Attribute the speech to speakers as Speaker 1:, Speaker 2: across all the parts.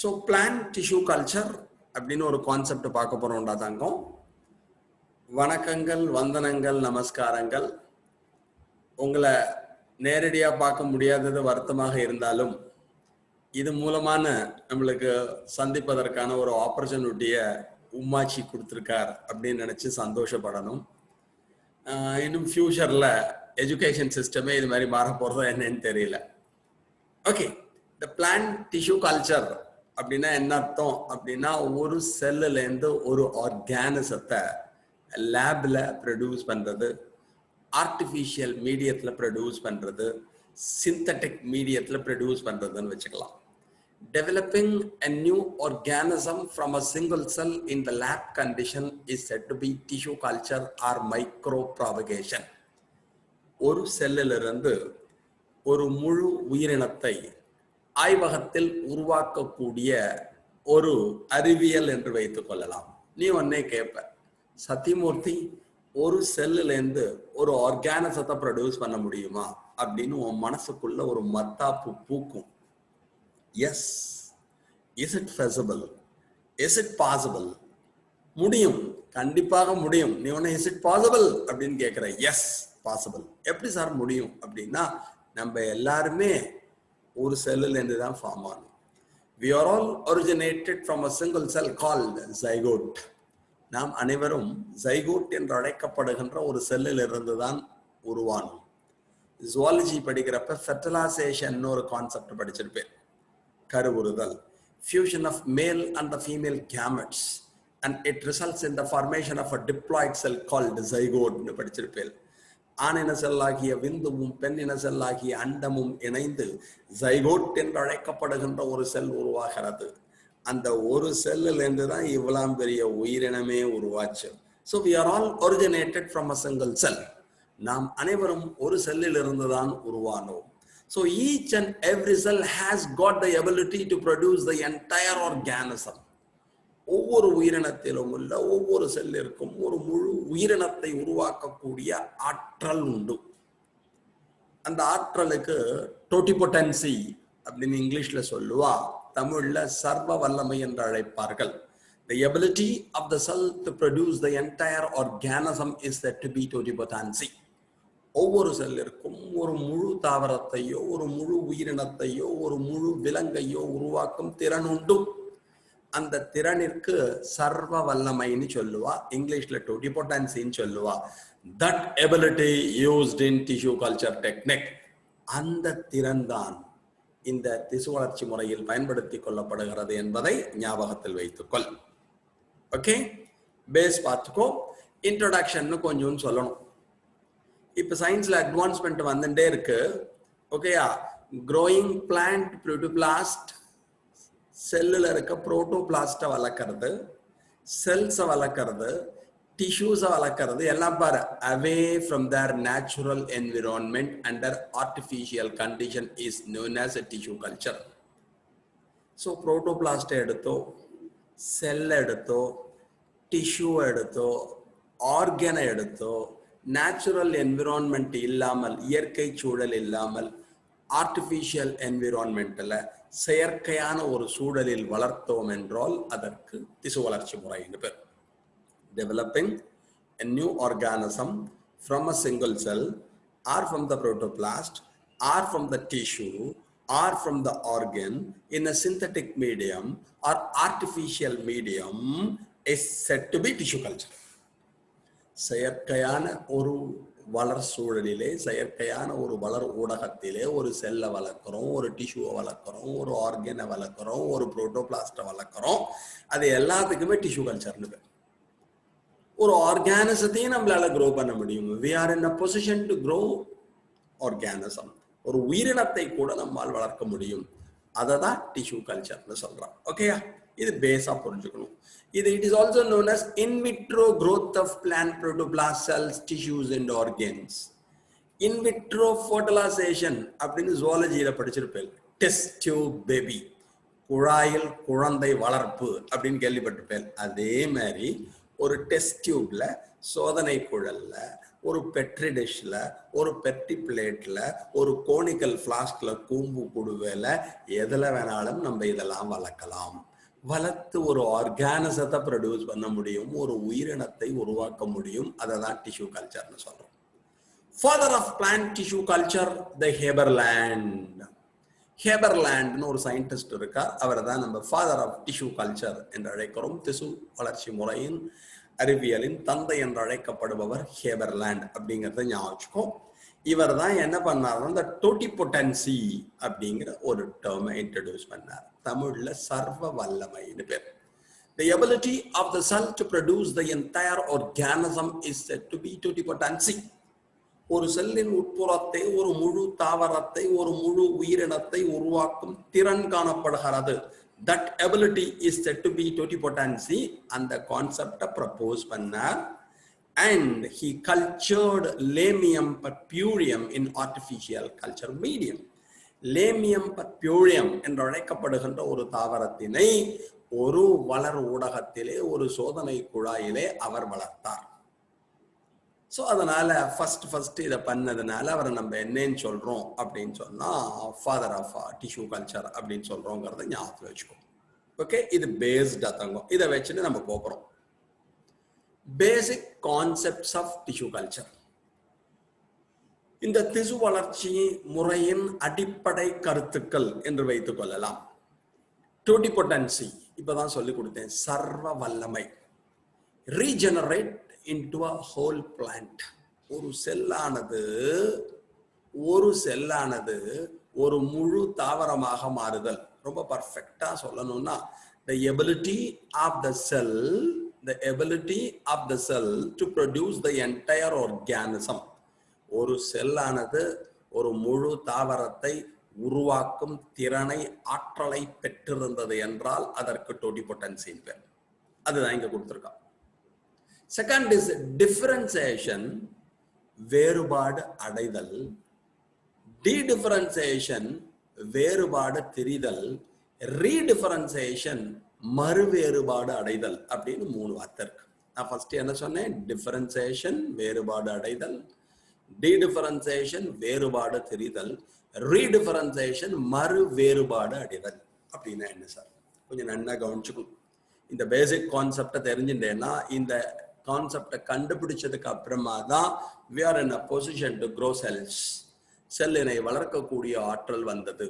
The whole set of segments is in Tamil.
Speaker 1: ஸோ பிளான்ட் டிஷ்யூ கல்ச்சர் அப்படின்னு ஒரு கான்செப்ட் பார்க்க போறோம்டா தங்கம். வணக்கங்கள், வந்தனங்கள், நமஸ்காரங்கள். உங்களை நேரடியாக பார்க்க முடியாதது வருத்தமாக இருந்தாலும் இது மூலமான நம்மளுக்கு சந்திப்பதற்கான ஒரு ஆப்பர்ச்சுனிட்டியை உம்மாச்சி கொடுத்துருக்கார் அப்படின்னு நினச்சி சந்தோஷப்படணும். இன்னும் ஃபியூச்சரில் எஜுகேஷன் சிஸ்டமே இது மாதிரி மாற போகிறதோ என்னன்னு தெரியல. ஓகே, இந்த பிளான்ட் டிஷ்யூ கல்ச்சர் அப்படின்னா என்ன அர்த்தம் அப்படின்னா, ஒரு செல்லுலேருந்து ஒரு ஆர்கானிசத்தை லேப்ல ப்ரொடியூஸ் பண்ணுறது, ஆர்டிஃபிஷியல் மீடியத்தில் ப்ரொடியூஸ் பண்ணுறது, சிந்தட்டிக் மீடியத்தில் ப்ரொடியூஸ் பண்ணுறதுன்னு வச்சுக்கலாம். Developing a new organism from a single cell in the lab condition is said to be tissue culture or micropropagation. ஒரு செல்லிலிருந்து ஒரு முழு உயிரினத்தை ஆய்வகத்தில் உருவாக்கக்கூடிய ஒரு அறிவியல் என்று வைத்துக் கொள்ளலாம். நீ ஒன்னே கேட்ப, சத்தியமூர்த்தி, ஒரு செல்லுலேருந்து ஒரு ஆர்கானிசத்தை ப்ரொடியூஸ் பண்ண முடியுமா அப்படின்னு உன் மனசுக்குள்ள ஒரு மத்தாப்பு பூக்கும். Yes, is it feasible, is it possible? முடியும், கண்டிப்பாக முடியும். நீ ஒன்னு இஸ் இட் பாசிபிள் அப்படின்னு கேட்குற. S, possible. எப்படி சார் முடியும் அப்படின்னா, நம்ம எல்லாருமே ஒரு செல்லுலேருந்து தான் ஃபார்ம் ஆனோம். We are all originated from a single cell called zygote. நாம் அனைவரும் ஜைகோட் என்று அழைக்கப்படுகின்ற ஒரு செல்லில் இருந்து தான் உருவானோம். ஜுவாலஜி படிக்கிறப்ப ஃபெர்டிலைசேஷன் ஒரு concept படிச்சிருப்பேன். கருவுறுதல், fusion of male and the female gametes, and it results in the formation of a diploid cell called zygote னு படிச்சிருப்பேன். ஆணின செல்லாகிய விந்துவும் பெண்ணின செல்லாகிய அண்டமும் இணைந்து ஜைகோட் என்று அழைக்கப்படுகின்ற ஒரு செல் உருவாகிறது. அந்த ஒரு செல்லிலிருந்து தான் இவ்வளவு பெரிய உயிரினமே உருவாச்சு. So we are all originated from a single cell. நாம் அனைவரும் ஒரு செல்லில் இருந்து தான் உருவானோம். So each and every cell has got the ability to produce the entire organism. ஒவ்வொரு உயிரினத்திலும் உள்ள ஒவ்வொரு செல்லிற்கும் ஒரு முழு உயிரினத்தை உருவாக்கக்கூடிய ஆற்றல் உண்டு. அந்த ஆற்றலுக்கு டோட்டிபொட்டன்சி அப்படின்னு இங்கிலீஷ்ல சொல்லுவா, தமிழ்ல சர்வ வல்லமை என்று அழைப்பார்கள். The ability of the cell to produce the entire organism is said to be totipotency. ஒவ்வொரு செல்லிற்கும் ஒரு முழு தாவரத்தையோ ஒரு முழு உயிரினத்தையோ ஒரு முழு விலங்கையோ உருவாக்கும் திறன் உண்டு. அந்த திறனிற்கு சர்வ வல்லமைன்னு சொல்லுவா, இங்கிலீஷ்ல டோட்டிபொட்டன்சின்னு சொல்லுவா. That ability used in tissue culture technique. அந்த திறன் தான் இந்த திசு வளர்ச்சி முறையில் பயன்படுத்தி கொள்ளப்படுகிறது என்பதை ஞாபகத்தில் வைத்துக்கொள். ஓகே, பேஸ் பார்த்துக்கோ. இன்ட்ரோடக்ஷன் கொஞ்சம் சொல்லணும். இப்ப சயின்ஸ்ல அட்வான்ஸ்மெண்ட் வந்துட்டே இருக்கு. ஓகேயா, க்ரோயிங் பிளான்ட் புரோட்டோபிளாஸ்ட், செல்லுல இருக்க புரோட்டோபிளாஸ்ட வளர்க்கறது, செல்ஸை வளர்க்கறது, டிஷ்யூஸை வளர்க்கறது எல்லாம் பாரு away from their natural environment under artificial condition is known as a tissue culture. So புரோட்டோபிளாஸ்டை எடுத்தோ, செல்லை எடுத்தோ, டிஷ்யூ எடுத்தோ, ஆர்கனை எடுத்தோ, நேச்சுரல் என்விரான்மெண்ட் இல்லாமல், இயற்கை சூழல் இல்லாமல், ஆர்டிஃபிஷியல் என்விரான்மெண்ட்ல செயற்கையான ஒரு சூழலில் வளர்த்தோம் என்றால் அதற்கு திசு வளர்ச்சி முறை என்று பேர். Developing a new organism from a single cell or from the protoplast or from the tissue or from the organ in a synthetic medium or artificial medium is said to be tissue culture. செயற்கையான ஒரு வளர் சூழலிலே, செயற்கையான ஒரு வளர் ஊடகத்திலே ஒரு செல்லை வளர்க்குறோம், ஒரு டிஷ்யூவை வளர்க்குறோம், ஒரு ஆர்கனை வளர்க்குறோம், ஒரு புரோட்டோபிளாஸ்டை வளர்க்குறோம். அது எல்லாத்துக்குமே டிஷ்யூ கல்ச்சர்னு பேர். ஒரு ஆர்கானிசத்தையும் நம்மளால க்ரோ பண்ண முடியும். we are in a position to grow organism. ஒரு உயிரினத்தை கூட நம்மால் வளர்க்க முடியும். அதை தான் டிஷ்யூ கல்ச்சர்னு சொல்றோம். ஓகேயா, இது பேஸா புரிஞ்சுக்கணும். இது it is also known as in vitro growth of plant protoplast cells, tissues and organs. In vitro fertilisation அப்படின்னு ஜுவாலஜியில படிச்சிருப்பேன். டெஸ்ட் டியூப் பேபி, குழாயில் குழந்தை வளர்ப்பு அப்படின்னு கேள்விப்பட்டிருப்பேன். அதே மாதிரி ஒரு டெஸ்ட் டியூப்ல, சோதனை குழல்ல, ஒரு பெட்ரி டிஷ்ல, ஒரு பெட்டி பிளேட்ல, ஒரு கோனிக்கல் பிளாஸ்க்ல, கூம்பு குடுவையில எதுல வேணாலும் நம்ம இதெல்லாம் வளர்க்கலாம். வளர்த்து ஒரு ஆர்கானிசத்தை ப்ரொடியூஸ் பண்ண முடியும், ஒரு உயிரினத்தை உருவாக்க முடியும். அதை தான் டிஷ்யூ கல்ச்சர்னு சொல்றோம். Father of plant tissue culture the Haberlandt. ஹேபர்லேண்ட்னு ஒரு சயின்டிஸ்ட் இருக்கார். அவர் தான் நம்ம ஃபாதர் ஆஃப் டிஷ்யூ கல்ச்சர் என்று அழைக்கிறோம். திசு வளர்ச்சி முறையின் அறிவியலின் தந்தை என்று அழைக்கப்படுபவர் ஹேபர்லேண்ட் அப்படிங்கிறத ஞாபகம். இவர் தான் என்ன பண்ணார், இந்த டோட்டிபொட்டன்சி அப்படிங்கிற ஒரு டேர்மை இன்ட்ரடியூஸ் பண்ணார். தமிழ்ல சர்வ வல்லமைன்னு பேர். The ability of the cell to produce the entire organism is said to be totipotency. ஒரு செல்லின் உட்புறத்தை, ஒரு முழு தாவரத்தை, ஒரு முழு உயிரினத்தை உருவாக்கும் திறன் காணப்படுகிறது. That ability is said to be totipotency. அந்த கான்செப்டை ப்ரப்போஸ் பண்ணார். And he cultured Lamium purpureum in artificial culture medium. Lamium purpureum என்று அழைக்கப்படுகின்ற ஒரு தாவரத்தினை ஒரு வளர் ஊடகத்திலே, ஒரு சோதனை குழாயிலே அவர் வளர்த்தார். ஸோ அதனால ஃபர்ஸ்ட் இதை பண்ணதுனால அவரை நம்ம என்னன்னு சொல்றோம் அப்படின்னு சொன்னா ஃபாதர் ஆஃப் டிஷ்யூ கல்ச்சர் அப்படின்னு சொல்றோங்கிறத ஞாபகத்தில் வச்சுக்கோ. ஓகே, இது பேஸ்டா தங்கம். இதை வச்சுட்டு நம்ம போகிறோம். Basic concepts of tissue culture. இந்த திசு வளர்ச்சி முறையின் அடிப்படை கருத்துக்கள் என்று வைத்துக் கொள்ளலாம். டோட்டிபொட்டன்சி இப்பதான் சொல்லி கொடுத்தேன், சர்வ வல்லமை. Regenerate into a whole plant. ஒரு செல்லானது ஒரு முழு தாவரமாக மாறுதல். ரொம்ப பர்ஃபெக்டா சொல்லணும்னா the ability of the cell to produce the entire organism. ஒரு செல்லானது ஒரு முழு தாவரத்தை உருவாக்கும் திறனை, ஆற்றலை பெற்றிருந்தது என்றால் அதற்கு டோட்டிபொட்டன்சி பேர். அதுதான் இங்க கொடுத்திருக்கான். Second is differentiation, வேறுபாடு அடைதல். Dedifferentiation, வேறுபாடு திரிதல். Redifferentiation, மறு வேறுபாடு அடைதல் அப்படின்னு 3 வார்த்தை இருக்கு. நான் ஃபர்ஸ்ட் என்ன சொன்னேன்? டிஃபரன்சியேஷன், வேறுபாடு அடைதல். Dedifferentiation, வேறுபாடு திரிதல். Redifferentiation, மறு வேறுபாடு அடைதல். அப்படின்னா என்ன சார்? கொஞ்சம் நன்னா கவனிச்சுக்கணும். இந்த பேசிக் கான்செப்டை தெரிஞ்சுட்டேன்னா, இந்த கான்செப்டை கண்டுபிடிச்சதுக்கு அப்புறமா தான் we are in a position to grow cells. செல்லினை வளர்க்கக்கூடிய ஆற்றல் வந்தது.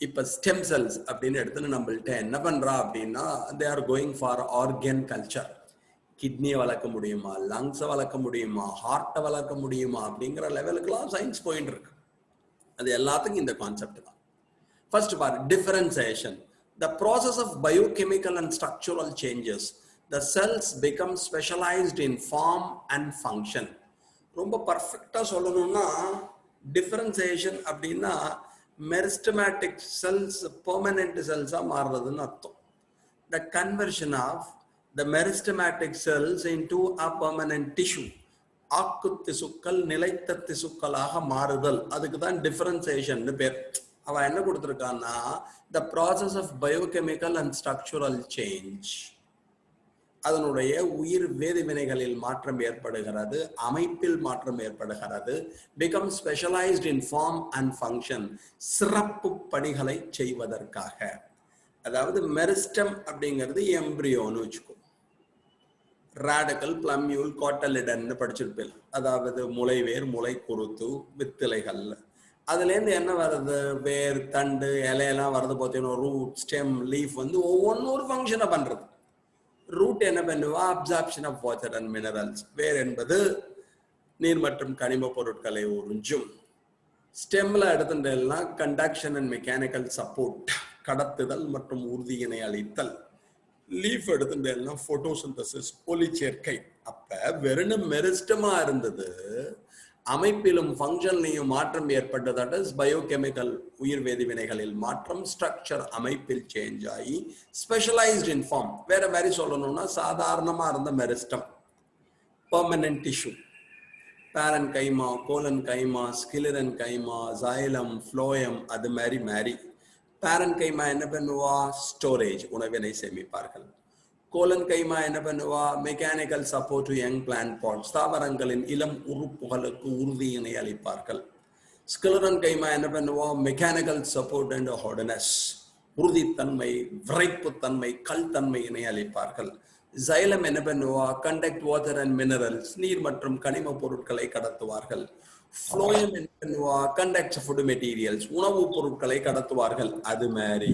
Speaker 1: இப்ப ஸ்டெம் செல்ஸ் அப்படின்னு எடுத்துன்னு நம்மள்ட்ட என்ன பண்றா அப்படின்னா, they are going for organ culture. கிட்னியை வளர்க்க முடியுமா, லங்ஸை வளர்க்க முடியுமா, ஹார்ட்டை வளர்க்க முடியுமா அப்படிங்கிற லெவலுக்குலாம் சயின்ஸ் போயிட்டு இருக்கு. அது எல்லாத்துக்கும் இந்த கான்செப்ட் தான். First part, differentiation. The process of biochemical and structural changes. The cells become specialized in form and function. ரொம்ப பர்ஃபெக்டா சொல்லணும்னா டிஃபரன்சியேஷன் அப்படின்னா மெரிஸ்டமேட்டிக் செல்ஸ் பெர்மனன்ட் செல்ஸா மாறுறதுன்னு அர்த்தம். The conversion of the meristematic cells into a permanent tissue. ஆக்கு திசுக்கள் நிலைத்த திசுக்களாக மாறுதல், அதுக்கு தான் டிஃபரன்சியேஷன் பேர். அவன் என்ன கொடுத்திருக்கான்னா, the process of biochemical and structural change. அதனுடைய உயிர் வேதிவினைகளில் மாற்றம் ஏற்படுகிறது, அமைப்பில் மாற்றம் ஏற்படுகிறது. become specialized in form and function, சிறப்பு பணிகளை செய்வதற்காக. அதாவது மெரிஸ்டம் அப்படிங்கிறது எம்பிரியோன்னு வச்சுக்கோ. ராடிக்கல், பிளம்யூல், கோட்டலிடன்னு படிச்சிருப்பேன். அதாவது முளைவேர், முளை குருத்து, வித்திலைகள். அதுல இருந்து என்ன வருது? வேர், தண்டு, இலையெல்லாம் வருது. பார்த்தீங்கன்னா ரூட், ஸ்டெம், லீஃப் வந்து ஒவ்வொன்றும் ஒரு ஃபங்க்ஷனை பண்றது. ரூட் என்ன பண்ணுவா? Absorption of water and minerals. வேர் என்பது நீர் மற்றும் கனிம பொருட்களை உறிஞ்சும். ஸ்டெம்ல எடுத்துட்டேன்னா கண்டக்ஷன் அண்ட் மெக்கானிக்கல் சப்போர்ட், கடத்துதல் மற்றும் உறுதியினை அளித்தல். லீஃப் எடுத்துட்டேன்னா போட்டோசிந்தசிஸ், ஒளி சேர்க்கை. அப்ப வெறும் மெரிஸ்டமா இருந்தது, அமைப்பிலும் ஃபங்க்ஷன்லையும் மாற்றம் ஏற்பட்டது. தட் இஸ் பயோகெமிக்கல், உயிர் வேதிவினைகளில் மாற்றம். ஸ்ட்ரக்சர், அமைப்பில் சேஞ்ச் ஆகி ஸ்பெஷலைஸ்ட் இன் ஃபார்ம். வேற மாதிரி சொல்லணும்னா சாதாரணமா இருந்த மெரிஸ்டம் பெர்மனன்ட் டிஷ்யூ. பேரன் கைமா, கோலன் கைமா, ஸ்கிலரன் கைமா, ஜைலம், ஃப்ளோயம், அது மாதிரி பேரன் கைமா என்ன பண்ணுவா? ஸ்டோரேஜ், உணவினை சேமிப்பார்கள். கோலன் கைமா என்ன பண்ணுவா, mechanical support to young plant parts, தாவரங்களின் இளம் உறுப்புகளுக்கு உறுதியினை அளிப்பார்கள். ஸ்கிலரன் கைமா என்ன பண்ணுவா, மெக்கானிக்கல் சப்போர்ட் அண்ட் ஹார்ட்னஸ், உறுதித்தன்மை, விரைப்புத்தன்மை, கல் தன்மையினை அளிப்பார்கள். ஜைலம் என்ன பண்ணுவா, கண்டக்ட் வாட்டர் அண்ட் மினரல்ஸ், நீர் மற்றும் கனிம பொருட்களை கடத்துவார்கள். ஃப்ளோயம் என்ன பண்ணுவா, கண்டக்ட்ஸ் ஃபுட் மெட்டீரியல்ஸ், உணவுப் பொருட்களை கடத்துவார்கள். அது மாதிரி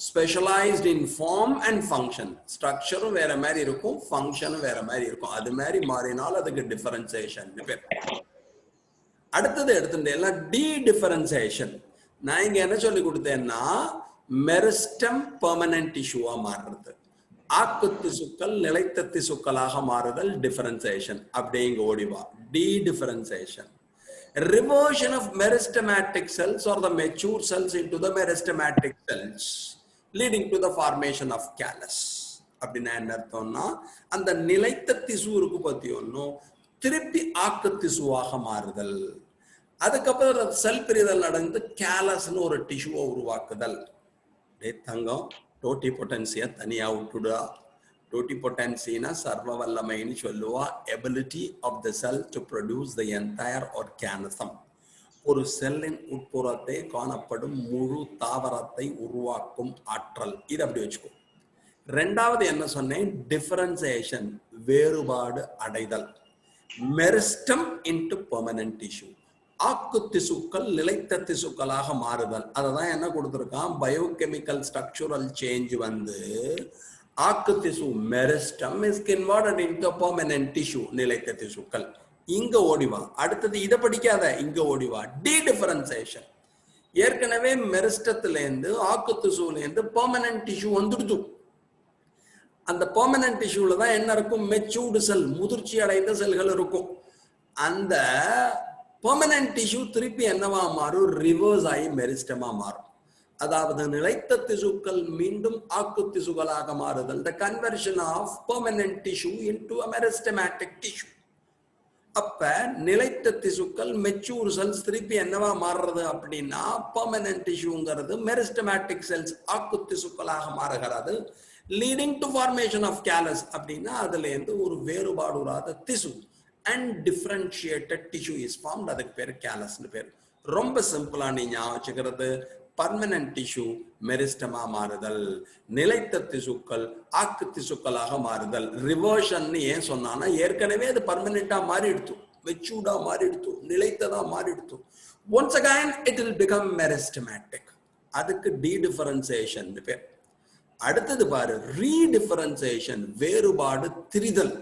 Speaker 1: specialised in form and function, ஸ்ட்ரக்சரும் வேற மாதிரி இருக்கும், ஃபங்க்ஷனும் வேற மாதிரி இருக்கும். அது மாதிரி மாறினால் அதுக்கு டிஃபரன்சியேஷன் பேர். அடுத்தது எடுத்துட்டேன் டி டிஃபரன்சியேஷன். நான் இங்க என்ன சொல்லி கொடுத்தேன்னா, மெரிஸ்டம் பெர்மனன்ட் டிஷ்யூவா மாறுறது, ஆக்கு திசுக்கள் நிலைத்த திசுக்களாக மாறுதல் டிஃபரன்சியேஷன். அப்படியே இங்க ஓடிவா, dedifferentiation. Reversion of meristematic cells or the mature cells into the meristematic cells, leading to the formation of callus. அப்படின்னா என்ன அர்த்தம்னா, அந்த நிலைத்த திசு இருக்கு பத்தியும் திருப்பி ஆக்கு திசுவாக மாறுதல். அதுக்கப்புறம் செல் பிரிதல் நடந்து கேலஸ்னு ஒரு டிஷ்யூவை உருவாக்குதல். தங்கம் டோட்டி பொட்டன்சியா தனியா விட்டுடா. டோட்டிபொட்டன்சினா சர்வ வல்லமைன்னு சொல்லுவா. Ability of the cell to produce the entire organism. ஒரு செல்லின் உட்புறத்தை காணப்படும் முழு தாவரத்தை உருவாக்கும் ஆற்றல். இது அப்படி வச்சுக்கோ. ரெண்டாவது என்ன சொன்னேன், டிஃபரன்சியேஷன், வேறுபாடு அடைதல். மெரிஸ்டம் இன்டு பெர்மனன்ட் டிஷ்யூ, ஆக்கு திசுக்கள் நிலைத்த திசுக்களாக மாறுதல். அததான் என்ன கொடுத்துருக்கான், பயோகெமிக்கல் ஸ்ட்ரக்சுரல் சேஞ்ச் வந்து ஆக்கு திசு meristem is converted into permanent tissue, நிலைத்த திசுக்கள். இங்க ஓடிவா. அடுத்தது இதை படிக்காத, இங்க ஓடிவா, டி டிஃபரன்சியேஷன். ஏற்கனவே மெரிஸ்டத்துல இருந்து ஆக்கு திசுல இருந்து பெர்மனன்ட் டிஷ்யூ வந்துடுது. அந்த பெர்மனன்ட் டிஷ்யூல தான் என்ன இருக்கும், மெச்சூர்டு செல், முதிர்ச்சி அடைந்த செல்கள் இருக்கும். அந்த பெர்மனன்ட் டிஷ்யூ திருப்பி என்னவா மாறும், ரிவர்ஸ் ஆகி மெரிஸ்டமா மாறும். அதாவது நிலைத்த திசுக்கள் மீண்டும் ஆக்கு திசுக்களாக மாறுதல், the conversion of permanent tissue into a meristematic tissue. அப்ப நிலைத்த திசுக்கள் மெச்சூர் செல்ஸ் திருப்பி என்னவா மாறுறது அப்படின்னா, பெர்மனன்ட் டிஷ்யூங்கிறது மெரிஸ்டமேட்டிக் செல்ஸ், ஆக்கு திசுக்களாக மாறுகிறது. Leading to formation of callus அப்படின்னா அதுல இருந்து ஒரு வேறுபாடுறாத திசு and differentiated tissue is formed. அதுக்கு பேர் கேலஸ்னு பேர். ரொம்ப சிம்பிளா நீங்க வச்சுக்கிறது, பர்மனன்ட் டிஷ்யூ மெரிஸ்டமா மாறுதல், நிலைத்த திசுக்கள் ஆக்கு திசுக்களாக மாறுதல். ரிவர்ஷன் ஏன் சொன்னா, ஏற்கனவே அது பர்மனண்டா மாறிடுத்து, மெச்சூர்டா மாறிடுத்து, நிலைத்ததா மாறிடுத்து. Once again it will become meristematic. அதுக்கு டி டிஃபரன்சியேஷன் பேர். அடுத்தது பாரு, ரீடிஃபரன்சியேஷன், வேறுபாடு திரிதல்.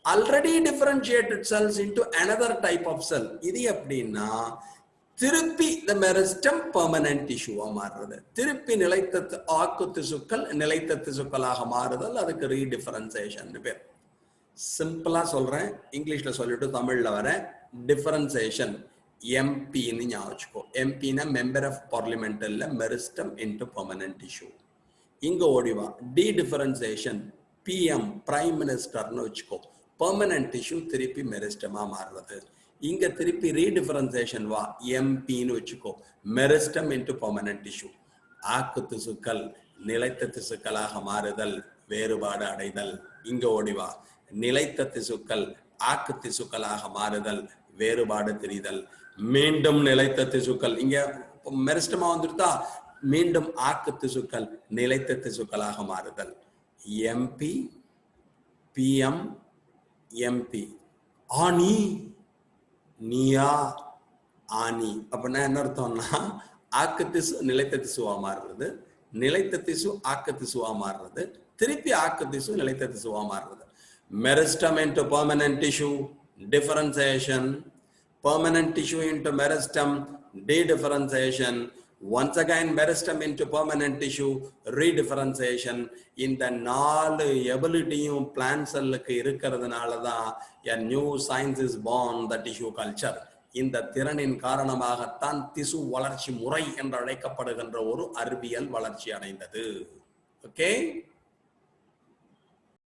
Speaker 1: Already differentiated cells into another type of cell. இது எப்படின்னா, திருப்பி the meristem permanent tissue மாறுறது, திருப்பி நிலைத்த ஆக்கு திசுக்கள் நிலைத்த திசுக்களாக மாறுதல். அதுக்கு ரீடிஃபரன்சியேஷன் பேர். சிம்பிளா சொல்றேன், இங்கிலீஷ்ல சொல்லிட்டு தமிழ்ல வர. டிஃபரன்சியேஷன் எம்பின்னு ஞாபகம் வச்சுக்கோ. எம்பின்னா மெம்பர் ஆஃப் பார்லிமெண்ட் இல்ல, மெரிஸ்டம் இன்டு பெர்மனன்ட் டிஷ்யூ. இங்க ஓடிவா. டி டிஃபரன்சியேஷன் பிஎம், பிரைம் மினிஸ்டர்னு வச்சுக்கோ. பெர்மனன்ட் டிஷ்யூ திருப்பி மெரிஸ்டமா மாறுறது. இங்க திருப்பி ரீடிஃபரன்சியேஷன் வா, எம்பின்னு வச்சுக்கோ. Meristem into permanent tissue. ஆக்கு திசுக்கள் நிலைத்த திசுக்களாக மாறுதல், வேறுபாடு அடைதல். இங்க ஓடிவா. நிலைத்த திசுக்கள் ஆக்கு திசுக்களாக மாறுதல், வேறுபாடு தெரிதல். மீண்டும் நிலைத்த திசுக்கள், இங்க மெரிஸ்டமா வந்துட்டா மீண்டும் ஆக்கு திசுக்கள் நிலைத்த திசுக்களாக மாறுதல். MP PM MP. ஆனி நீயா ஆனி அப்படின்னா என்ன அர்த்தம்னா, ஆக்கு திசு நிலைத்த திசுவா மாறுறது, நிலைத்த திசு ஆக்கு திசுவா மாறுறது, திருப்பி ஆக்கு திசு நிலைத்த திசுவா மாறுறது. Meristem into permanent tissue, differentiation. Permanent tissue into meristem, D-differentiation. once again meristem into permanent tissue, redifferentiation. இந்த 4 எபிலிட்டியும் பிளான்ட் செல்லுக்கு இருக்கிறதுனால தான் a new science is born, the tissue culture. இந்த திறனின் காரணமாகத்தான் திசு வளர்ச்சி முறை என்று அழைக்கப்படுகின்ற ஒரு அறிவியல் வளர்ச்சி அடைந்தது. ஓகே.